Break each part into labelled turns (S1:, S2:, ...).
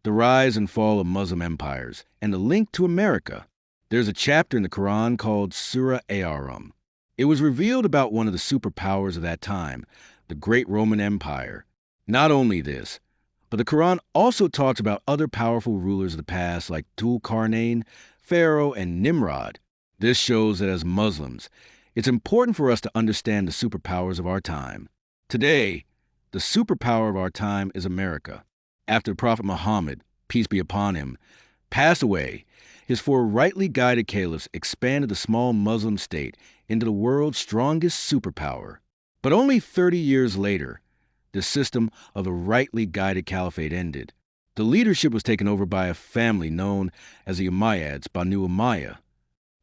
S1: the rise and fall of Muslim empires, and the link to America. There's a chapter in the Quran called Surah Arum. It was revealed about one of the superpowers of that time, the great Roman Empire. Not only this, but the Quran also talks about other powerful rulers of the past like Dhul-Qarnayn, Pharaoh, and Nimrod. This shows that as Muslims, it's important for us to understand the superpowers of our time. Today, the superpower of our time is America. After the Prophet Muhammad, peace be upon him, passed away, his four rightly guided caliphs expanded the small Muslim state into the world's strongest superpower. But only 30 years later, the system of the rightly guided caliphate ended. The leadership was taken over by a family known as the Umayyads, Banu Umayyah.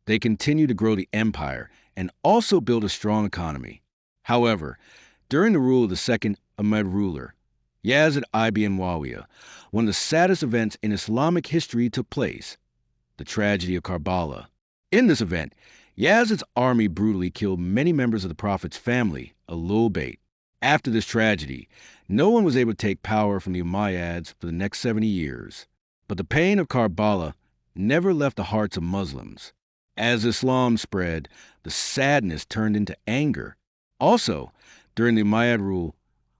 S1: They continued to grow the empire and also build a strong economy. However, during the rule of the second Umayyad ruler, Yazid ibn Muawiyah, one of the saddest events in Islamic history took place, the tragedy of Karbala. In this event, Yazid's army brutally killed many members of the Prophet's family, Ahlul Bayt. After this tragedy, no one was able to take power from the Umayyads for the next 70 years. But the pain of Karbala never left the hearts of Muslims. As Islam spread, the sadness turned into anger. Also, during the Umayyad rule,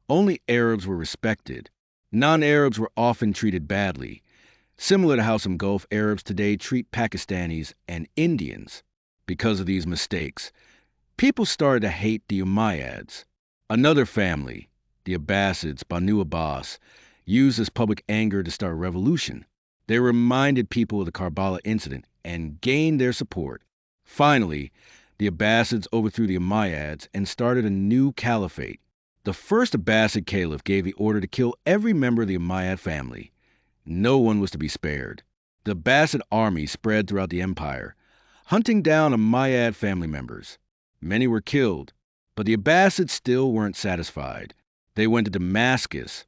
S1: only Arabs were respected. Non-Arabs were often treated badly, similar to how some Gulf Arabs today treat Pakistanis and Indians. Because of these mistakes, people started to hate the Umayyads. Another family, the Abbasids, Banu Abbas, used this public anger to start a revolution. They reminded people of the Karbala incident and gained their support. Finally, the Abbasids overthrew the Umayyads and started a new caliphate. The first Abbasid caliph gave the order to kill every member of the Umayyad family. No one was to be spared. The Abbasid army spread throughout the empire, hunting down Umayyad family members. Many were killed, but the Abbasids still weren't satisfied. They went to Damascus,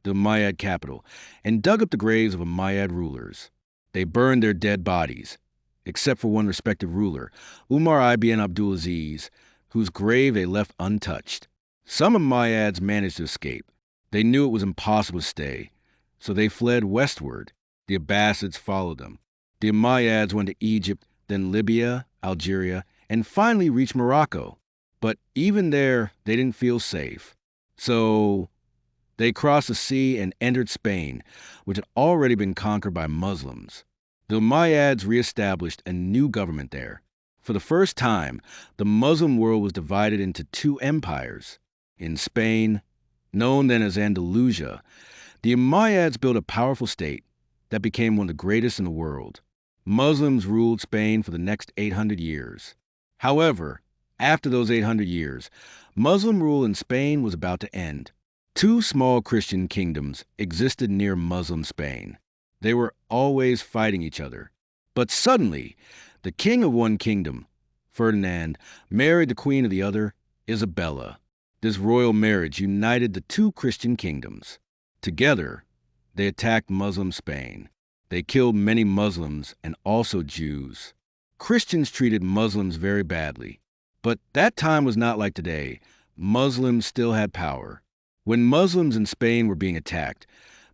S1: the Umayyad capital, and dug up the graves of Umayyad rulers. They burned their dead bodies, except for one respected ruler, Umar ibn Abdulaziz, whose grave they left untouched. Some Umayyads managed to escape. They knew it was impossible to stay, so they fled westward. The Abbasids followed them. The Umayyads went to Egypt, then Libya, Algeria, and finally reached Morocco. But even there, they didn't feel safe. So they crossed the sea and entered Spain, which had already been conquered by Muslims. The Umayyads reestablished a new government there. For the first time, the Muslim world was divided into two empires. In Spain, known then as Andalusia, the Umayyads built a powerful state that became one of the greatest in the world. Muslims ruled Spain for the next 800 years. However, after those 800 years, Muslim rule in Spain was about to end. Two small Christian kingdoms existed near Muslim Spain. They were always fighting each other. But suddenly, the king of one kingdom, Ferdinand, married the queen of the other, Isabella. This royal marriage united the two Christian kingdoms. Together, they attacked Muslim Spain. They killed many Muslims and also Jews. Christians treated Muslims very badly. But that time was not like today. Muslims still had power. When Muslims in Spain were being attacked,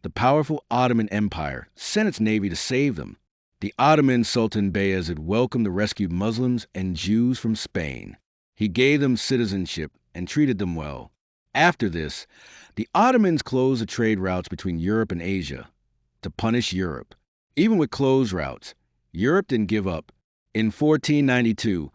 S1: the powerful Ottoman Empire sent its navy to save them. The Ottoman Sultan Bayezid welcomed the rescued Muslims and Jews from Spain. He gave them citizenship and treated them well. After this, the Ottomans closed the trade routes between Europe and Asia to punish Europe. Even with closed routes, Europe didn't give up. In 1492,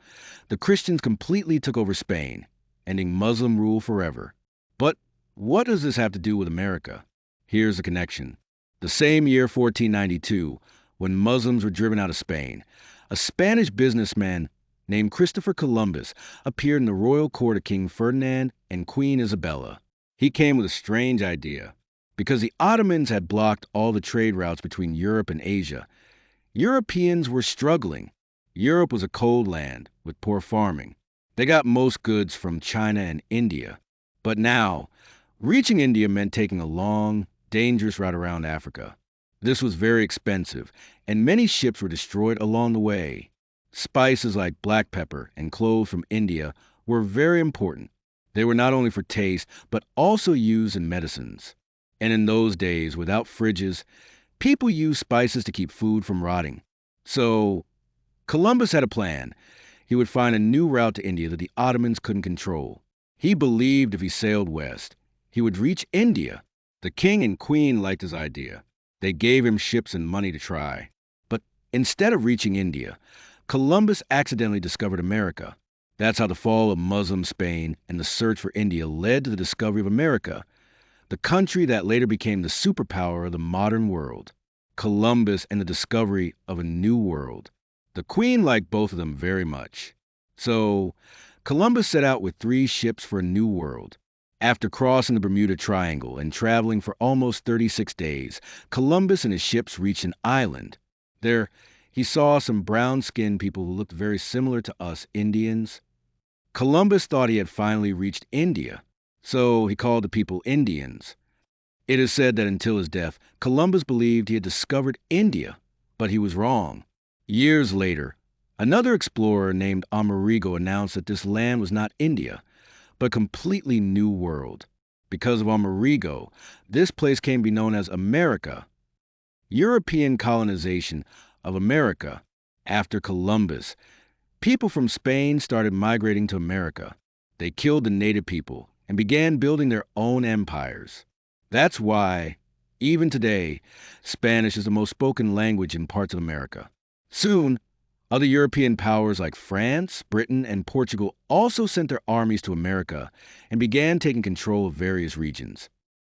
S1: the Christians completely took over Spain, ending Muslim rule forever. But what does this have to do with America? Here's the connection. The same year, 1492, when Muslims were driven out of Spain, a Spanish businessman named Christopher Columbus appeared in the royal court of King Ferdinand and Queen Isabella. He came with a strange idea. Because the Ottomans had blocked all the trade routes between Europe and Asia, Europeans were struggling. Europe was a cold land with poor farming. They got most goods from China and India. But now, reaching India meant taking a long, dangerous route around Africa. This was very expensive, and many ships were destroyed along the way. Spices like black pepper and cloves from India were very important. They were not only for taste, but also used in medicines. And in those days, without fridges, People used spices to keep food from rotting. So, Columbus had a plan. He would find a new route to India that the Ottomans couldn't control. He believed if he sailed west, he would reach India. The king and queen liked his idea. They gave him ships and money to try. But instead of reaching India, Columbus accidentally discovered America. That's how the fall of Muslim Spain and the search for India led to the discovery of America, the country that later became the superpower of the modern world. Columbus and the discovery of a new world. The queen liked both of them very much. So, Columbus set out with 3 ships for a new world. After crossing the Bermuda Triangle and traveling for almost 36 days, Columbus and his ships reached an island. There, he saw some brown-skinned people who looked very similar to us Indians. Columbus thought he had finally reached India, so he called the people Indians. It is said that until his death, Columbus believed he had discovered India, but he was wrong. Years later, another explorer named Amerigo announced that this land was not India, but a completely new world. Because of Amerigo, this place came to be known as America. European colonization of America. After Columbus, people from Spain started migrating to America. They killed the native people and began building their own empires. That's why, even today, Spanish is the most spoken language in parts of America. Soon, other European powers like France, Britain, and Portugal also sent their armies to America and began taking control of various regions.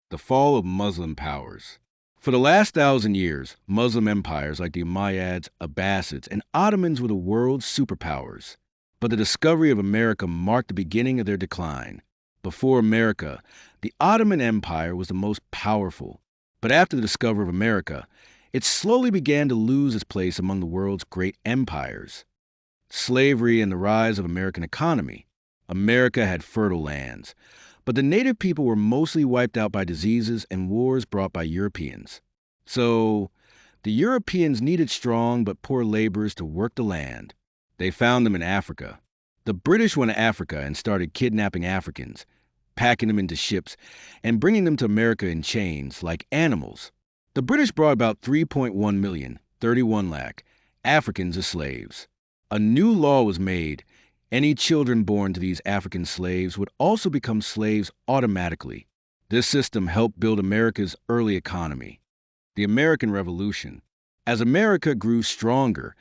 S1: The fall of Muslim powers. For the last 1,000 years, Muslim empires like the Umayyads, Abbasids, and Ottomans were the world's superpowers. But the discovery of America marked the beginning of their decline. Before America, the Ottoman Empire was the most powerful. But after the discovery of America, it slowly began to lose its place among the world's great empires. Slavery and the rise of American economy. America had fertile lands, but the native people were mostly wiped out by diseases and wars brought by Europeans. So, the Europeans needed strong but poor laborers to work the land. They found them in Africa. The British went to Africa and started kidnapping Africans, packing them into ships, and bringing them to America in chains like animals. The British brought about 3.1 million, 31 lakh, Africans as slaves. A new law was made. Any children born to these African slaves would also become slaves automatically. This system helped build America's early economy. The American Revolution. As America grew stronger,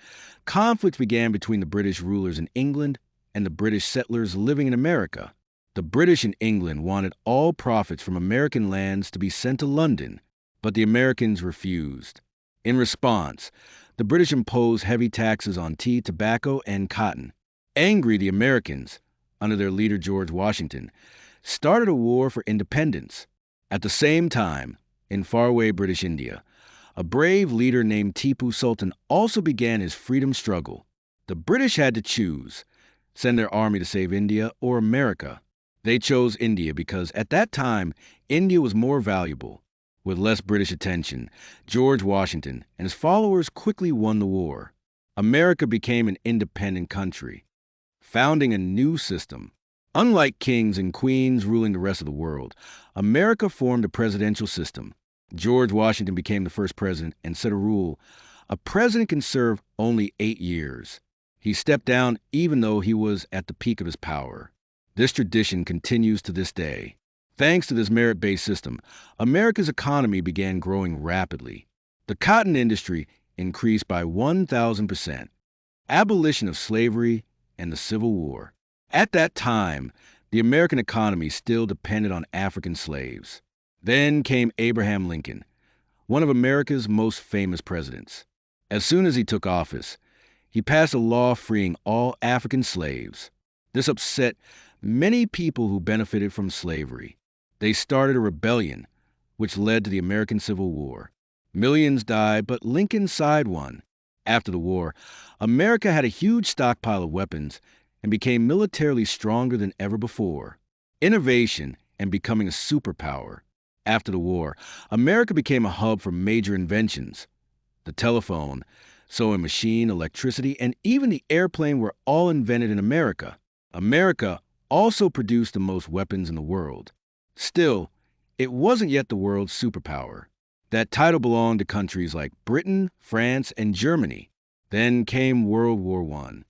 S1: conflicts began between the British rulers in England and the British settlers living in America. The British in England wanted all profits from American lands to be sent to London, but the Americans refused. In response, the British imposed heavy taxes on tea, tobacco, and cotton. Angry, the Americans, under their leader George Washington, started a war for independence. At the same time, in faraway British India, a brave leader named Tipu Sultan also began his freedom struggle. The British had to choose, send their army to save India or America. They chose India because at that time, India was more valuable. With less British attention, George Washington and his followers quickly won the war. America became an independent country, founding a new system. Unlike kings and queens ruling the rest of the world, America formed a presidential system. George Washington became the first president and set a rule: a president can serve only 8 years. He stepped down even though he was at the peak of his power. This tradition continues to this day. Thanks to this merit-based system, America's economy began growing rapidly. The cotton industry increased by 1,000%. Abolition of slavery and the Civil War. At that time, the American economy still depended on African slaves. Then came Abraham Lincoln, one of America's most famous presidents. As soon as he took office, he passed a law freeing all African slaves. This upset many people who benefited from slavery. They started a rebellion, which led to the American Civil War. Millions died, but Lincoln's side won. After the war, America had a huge stockpile of weapons and became militarily stronger than ever before. Innovation and becoming a superpower. After the war, America became a hub for major inventions. The telephone, sewing machine, electricity, and even the airplane were all invented in America. America also produced the most weapons in the world. Still, it wasn't yet the world's superpower. That title belonged to countries like Britain, France, and Germany. Then came World War I.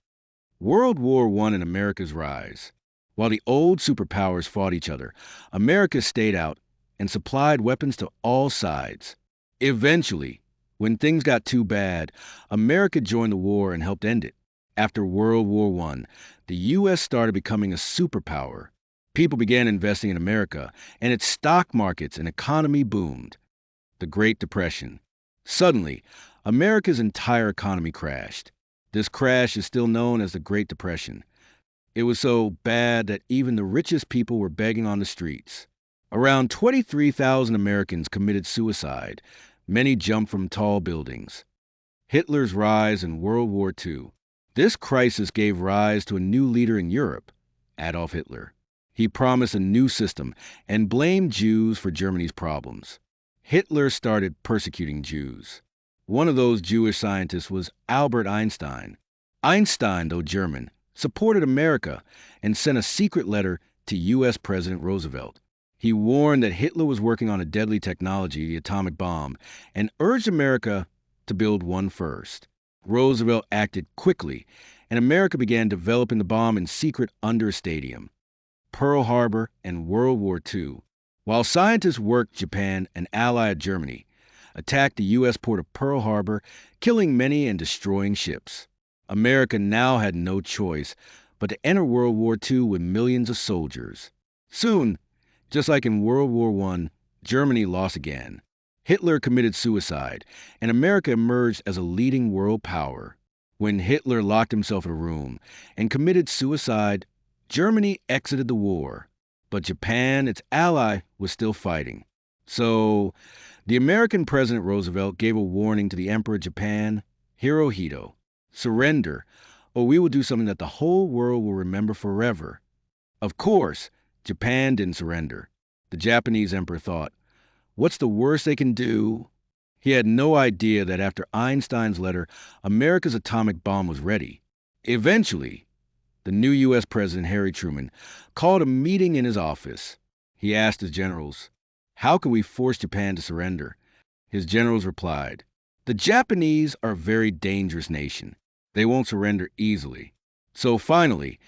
S1: World War I and America's rise. While the old superpowers fought each other, America stayed out and supplied weapons to all sides. Eventually, when things got too bad, America joined the war and helped end it. After World War I, the U.S. started becoming a superpower. People began investing in America, and its stock markets and economy boomed. The Great Depression. Suddenly, America's entire economy crashed. This crash is still known as the Great Depression. It was so bad that even the richest people were begging on the streets. Around 23,000 Americans committed suicide. Many jumped from tall buildings. Hitler's rise in World War II. This crisis gave rise to a new leader in Europe, Adolf Hitler. He promised a new system and blamed Jews for Germany's problems. Hitler started persecuting Jews. One of those Jewish scientists was Albert Einstein. Einstein, though German, supported America and sent a secret letter to U.S. President Roosevelt. He warned that Hitler was working on a deadly technology, the atomic bomb, and urged America to build one first. Roosevelt acted quickly, and America began developing the bomb in secret under a stadium. Pearl Harbor and World War II. While scientists worked, Japan, an ally of Germany, attacked the U.S. port of Pearl Harbor, killing many and destroying ships. America now had no choice but to enter World War II with millions of soldiers. Soon, just like in World War I, Germany lost again. Hitler committed suicide, and America emerged as a leading world power. When Hitler locked himself in a room and committed suicide, Germany exited the war. But Japan, its ally, was still fighting. So, the American President Roosevelt gave a warning to the Emperor of Japan, Hirohito. Surrender, or we will do something that the whole world will remember forever. Of course, Japan didn't surrender. The Japanese emperor thought, what's the worst they can do? He had no idea that after Einstein's letter, America's atomic bomb was ready. Eventually, the new U.S. President, Harry Truman, called a meeting in his office. He asked his generals, how can we force Japan to surrender? His generals replied, the Japanese are a very dangerous nation. They won't surrender easily. So finally,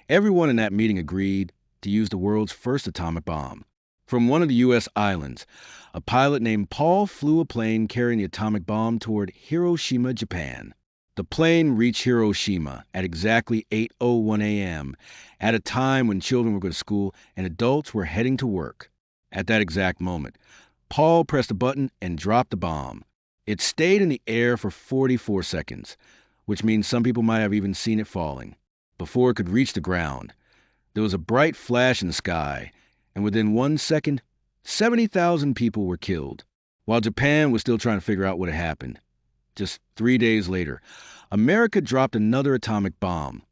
S1: everyone in that meeting agreed to use the world's first atomic bomb. From one of the U.S. islands, a pilot named Paul flew a plane carrying the atomic bomb toward Hiroshima, Japan. The plane reached Hiroshima at exactly 8:01 a.m., at a time when children were going to school and adults were heading to work. At that exact moment, Paul pressed a button and dropped the bomb. It stayed in the air for 44 seconds, which means some people might have even seen it falling. Before it could reach the ground, there was a bright flash in the sky, and within 1 second, 70,000 people were killed. While Japan was still trying to figure out what had happened, just 3 days later, America dropped another atomic bomb,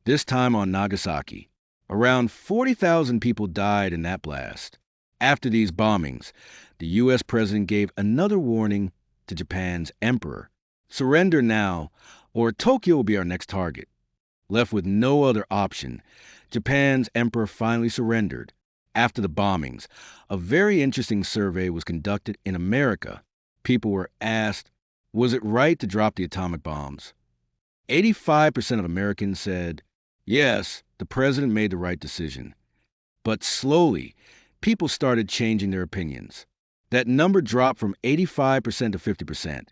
S1: this time on Nagasaki. Around 40,000 people died in that blast. After these bombings, the U.S. president gave another warning to Japan's emperor. Surrender now, or Tokyo will be our next target. Left with no other option, Japan's emperor finally surrendered. After the bombings, a very interesting survey was conducted in America. People were asked, was it right to drop the atomic bombs? 85% of Americans said, yes, the president made the right decision. But slowly, people started changing their opinions. That number dropped from 85% to 50%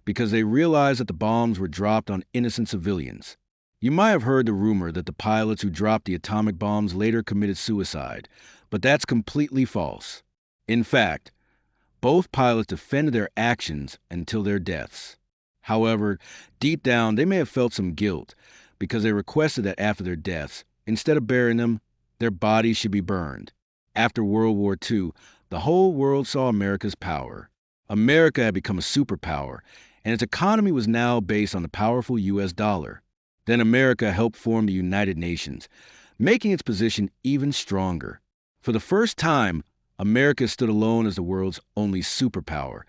S1: because they realized that the bombs were dropped on innocent civilians. You might have heard the rumor that the pilots who dropped the atomic bombs later committed suicide, but that's completely false. In fact, both pilots defended their actions until their deaths. However, deep down, they may have felt some guilt because they requested that after their deaths, instead of burying them, their bodies should be burned. After World War II, the whole world saw America's power. America had become a superpower, and its economy was now based on the powerful U.S. dollar. Then America helped form the United Nations, making its position even stronger. For the first time, America stood alone as the world's only superpower,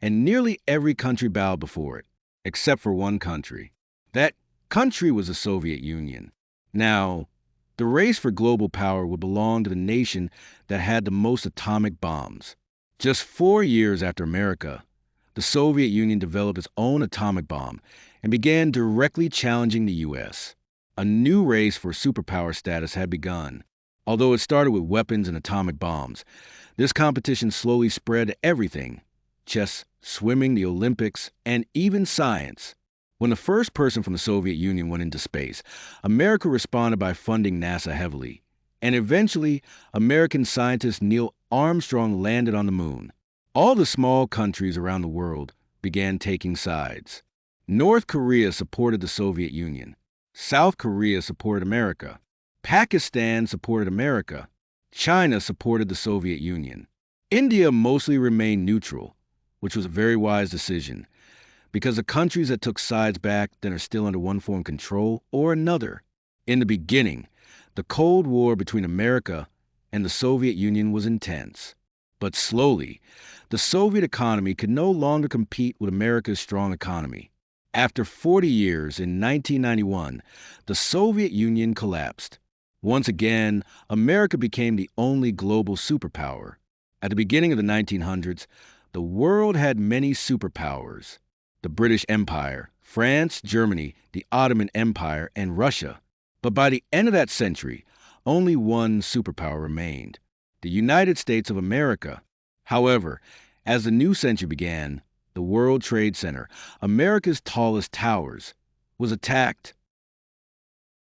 S1: and nearly every country bowed before it, except for one country. That country was the Soviet Union. Now, the race for global power would belong to the nation that had the most atomic bombs. Just 4 years after America, the Soviet Union developed its own atomic bomb and began directly challenging the U.S. A new race for superpower status had begun. Although it started with weapons and atomic bombs, this competition slowly spread to everything: chess, swimming, the Olympics, and even science. When the first person from the Soviet Union went into space, America responded by funding NASA heavily. And eventually, American scientist Neil Armstrong landed on the moon. All the small countries around the world began taking sides. North Korea supported the Soviet Union. South Korea supported America. Pakistan supported America. China supported the Soviet Union. India mostly remained neutral, which was a very wise decision, because the countries that took sides back then are still under one form of control or another. In the beginning, the Cold War between America and the Soviet Union was intense. But slowly, the Soviet economy could no longer compete with America's strong economy. After 40 years, in 1991, the Soviet Union collapsed. Once again, America became the only global superpower. At the beginning of the 1900s, the world had many superpowers: the British Empire, France, Germany, the Ottoman Empire, and Russia. But by the end of that century, only one superpower remained: the United States of America. However, as the new century began, the World Trade Center, America's tallest towers, was attacked.